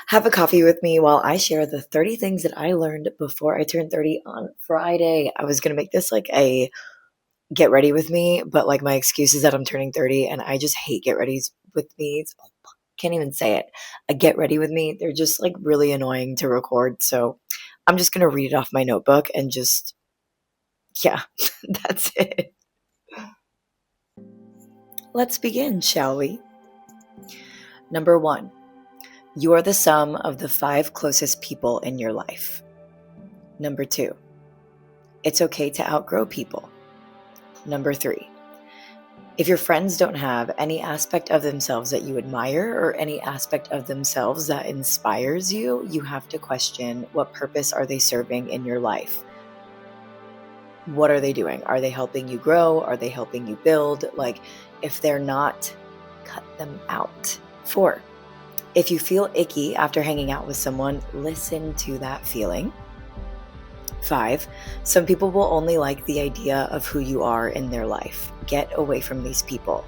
Have a coffee with me while I share the 30 things that I learned before I turned 30 on Friday. I was going to make this like a get ready with me, but like my excuse is that I'm turning 30 and I just hate get readies with me. Can't even say it. A get ready with me. They're just like really annoying to record. So I'm just going to read it off my notebook and just, yeah, that's it. Let's begin, shall we? Number 1. You are the sum of the 5 closest people in your life. Number 2. It's okay to outgrow people. Number 3. If your friends don't have any aspect of themselves that you admire or any aspect of themselves that inspires you, you have to question what purpose are they serving in your life? What are they doing? Are they helping you grow? Are they helping you build? Like, if they're not, cut them out. 4. If you feel icky after hanging out with someone, listen to that feeling. 5. Some people will only like the idea of who you are in their life. Get away from these people.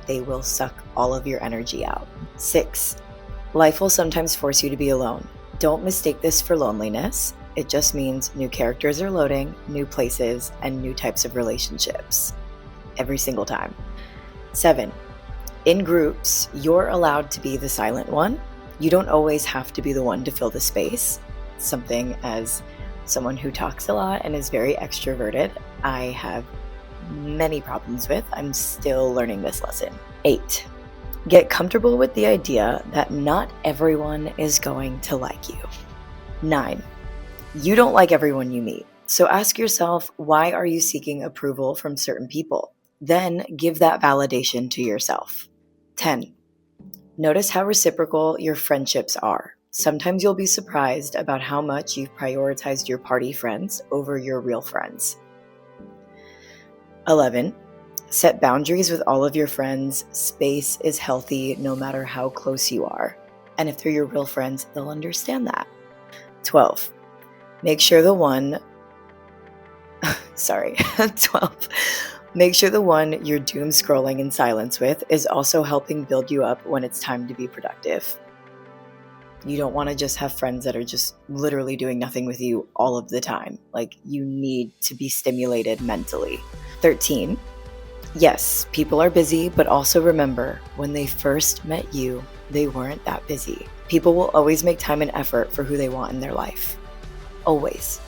They will suck all of your energy out. 6. Life will sometimes force you to be alone. Don't mistake this for loneliness. It just means new characters are loading, new places, and new types of relationships. Every single time. 7. In groups, you're allowed to be the silent one. You don't always have to be the one to fill the space. Something as someone who talks a lot and is very extroverted, I have many problems with. I'm still learning this lesson. 8. Get comfortable with the idea that not everyone is going to like you. 9. You don't like everyone you meet. So ask yourself, why are you seeking approval from certain people? Then give that validation to yourself. 10. Notice how reciprocal your friendships are. Sometimes you'll be surprised about how much you've prioritized your party friends over your real friends. 11. Set boundaries with all of your friends. Space is healthy no matter how close you are. And if they're your real friends, they'll understand that. 12. Make sure the one 12. Make sure the one you're doom scrolling in silence with is also helping build you up when it's time to be productive. You don't want to just have friends that are just literally doing nothing with you all of the time. Like, you need to be stimulated mentally. 13. Yes, people are busy, but also remember, when they first met you, they weren't that busy. People will always make time and effort for who they want in their life. Always.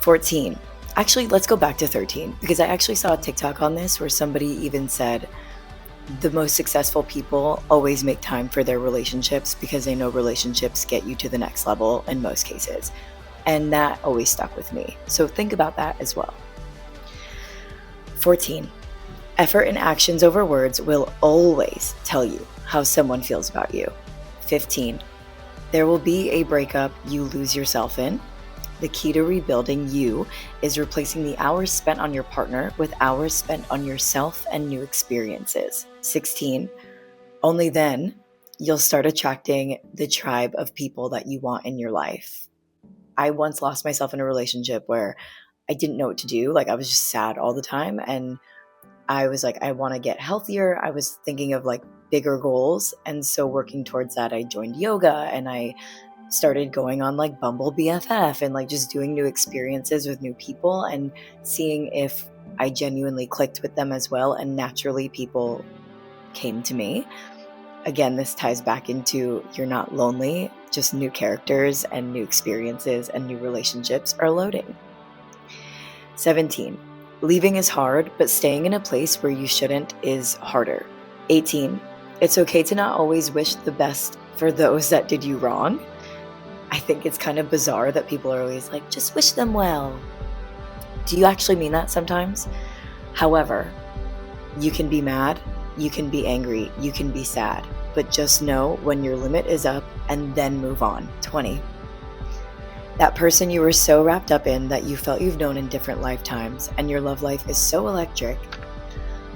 14. Actually, let's go back to 13, because I actually saw a TikTok on this where somebody even said the most successful people always make time for their relationships because they know relationships get you to the next level in most cases. And that always stuck with me. So think about that as well. 14. Effort and actions over words will always tell you how someone feels about you. 15. There will be a breakup you lose yourself in. The key to rebuilding you is replacing the hours spent on your partner with hours spent on yourself and new experiences. 16. Only then you'll start attracting the tribe of people that you want in your life. I once lost myself in a relationship where I didn't know what to do. Like, I was just sad all the time. And I was like, I want to get healthier. I was thinking of like bigger goals. And so working towards that, I joined yoga and I started going on like Bumble BFF and like just doing new experiences with new people and seeing if I genuinely clicked with them as well. And naturally people came to me. Again, this ties back into you're not lonely, just new characters and new experiences and new relationships are loading. 17. Leaving is hard, but staying in a place where you shouldn't is harder. 18. It's okay to not always wish the best for those that did you wrong. I think it's kind of bizarre that people are always like, just wish them well. Do you actually mean that sometimes? However, you can be mad, you can be angry, you can be sad, but just know when your limit is up and then move on. 20. That person you were so wrapped up in that you felt you've known in different lifetimes and your love life is so electric,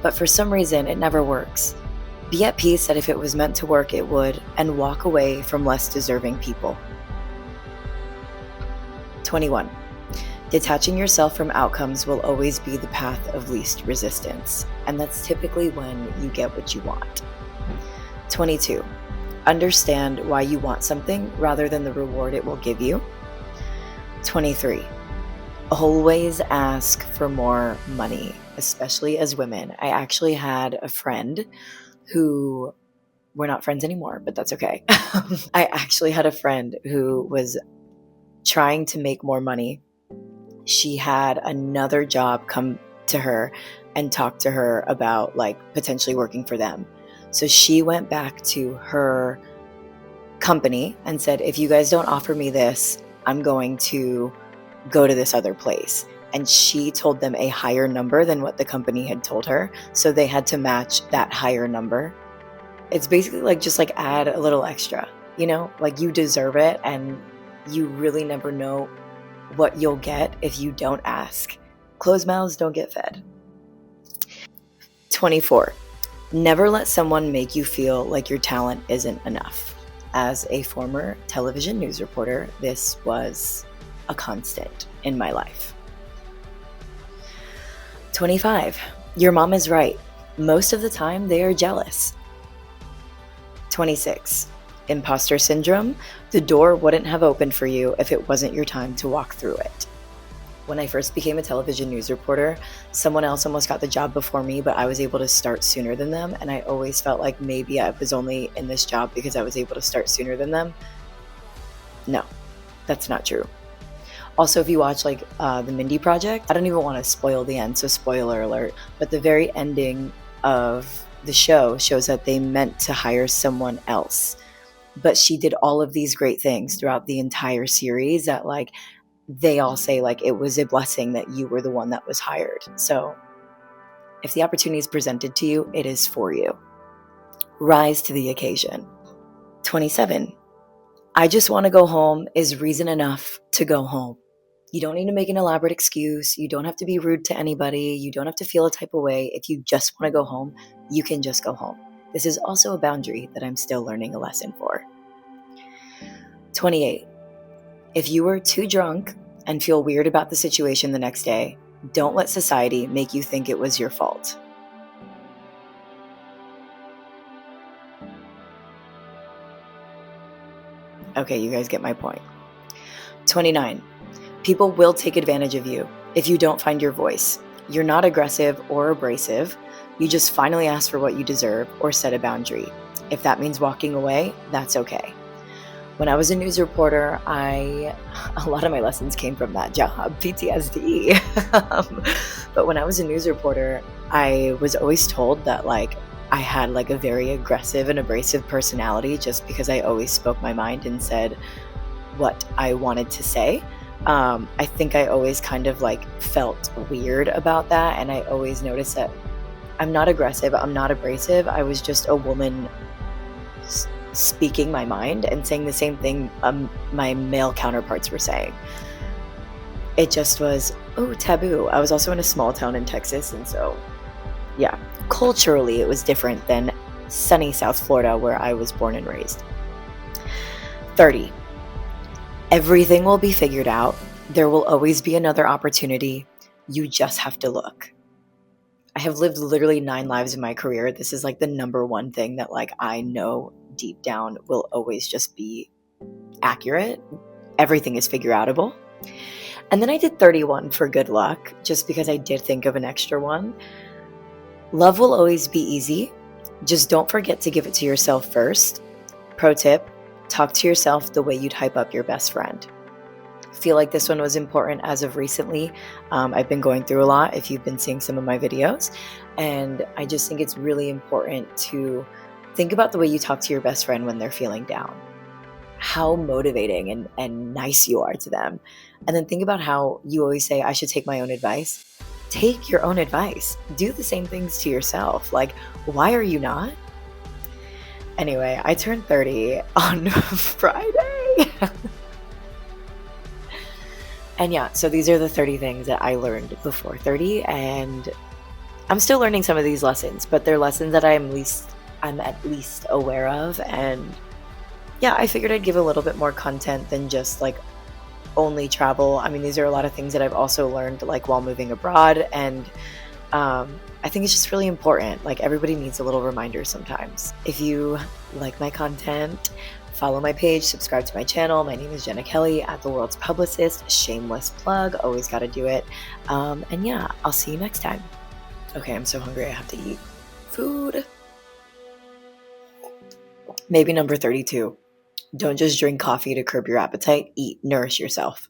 but for some reason it never works. Be at peace that if it was meant to work, it would, and walk away from less deserving people. 21. Detaching yourself from outcomes will always be the path of least resistance, and that's typically when you get what you want. 22. Understand why you want something rather than the reward it will give you. 23. Always ask for more money, especially as women. I actually had a friend who, we're not friends anymore, but that's okay. I actually had a friend who was trying to make more money. She had another job come to her and talk to her about like potentially working for them. So she went back to her company and said, if you guys don't offer me this, I'm going to go to this other place. And she told them a higher number than what the company had told her. So they had to match that higher number. It's basically like just like add a little extra, you know, like you deserve it, and you really never know what you'll get if you don't ask. Closed mouths don't get fed. 24. Never let someone make you feel like your talent isn't enough. As a former television news reporter, this was a constant in my life. 25. Your mom is right. Most of the time, they are jealous. 26. Imposter syndrome. The door wouldn't have opened for you if it wasn't your time to walk through it. When I first became a television news reporter, someone else almost got the job before me, but I was able to start sooner than them. And I always felt like maybe I was only in this job because I was able to start sooner than them. No, that's not true. Also, if you watch like the Mindy Project, I don't even want to spoil the end, so spoiler alert, but the very ending of the show shows that they meant to hire someone else. But she did all of these great things throughout the entire series that like they all say like it was a blessing that you were the one that was hired. So if the opportunity is presented to you, it is for you. Rise to the occasion. 27. I just want to go home is reason enough to go home. You don't need to make an elaborate excuse. You don't have to be rude to anybody. You don't have to feel a type of way. If you just want to go home, you can just go home. This is also a boundary that I'm still learning a lesson for. 28. If you were too drunk and feel weird about the situation the next day, don't let society make you think it was your fault. Okay, you guys get my point. 29. People will take advantage of you if you don't find your voice. You're not aggressive or abrasive. You just finally ask for what you deserve or set a boundary. If that means walking away, that's okay. When I was a news reporter, a lot of my lessons came from that job, PTSD. But when I was a news reporter, I was always told that like I had like a very aggressive and abrasive personality just because I always spoke my mind and said what I wanted to say. I think I always kind of like felt weird about that, and I always noticed that I'm not aggressive, I'm not abrasive. I was just a woman speaking my mind and saying the same thing my male counterparts were saying. It just was, taboo. I was also in a small town in Texas, and so, yeah, culturally it was different than sunny South Florida where I was born and raised. 30. Everything will be figured out. There will always be another opportunity. You just have to look. I have lived literally 9 lives in my career. This is like the number one thing that like I know deep down will always just be accurate. Everything is figure outable. And then I did 31 for good luck, just because I did think of an extra one. Love will always be easy. Just don't forget to give it to yourself first. Pro tip, talk to yourself the way you'd hype up your best friend. I feel like this one was important as of recently. I've been going through a lot if you've been seeing some of my videos. And I just think it's really important to think about the way you talk to your best friend when they're feeling down. How motivating and nice you are to them. And then think about how you always say, I should take my own advice. Take your own advice. Do the same things to yourself. Like, why are you not? Anyway, I turned 30 on Friday. And yeah, so these are the 30 things that I learned before 30, and I'm still learning some of these lessons, but they're lessons that I'm at least aware of. And yeah, I figured I'd give a little bit more content than just like only travel. I mean, these are a lot of things that I've also learned like while moving abroad, and I think it's just really important. Like, everybody needs a little reminder sometimes. If you like my content, follow my page, subscribe to my channel. My name is Jenna Kelly at The World's Publicist. Shameless plug, always got to do it. And yeah, I'll see you next time. Okay, I'm so hungry. I have to eat food. Maybe number 32. Don't just drink coffee to curb your appetite. Eat, nourish yourself.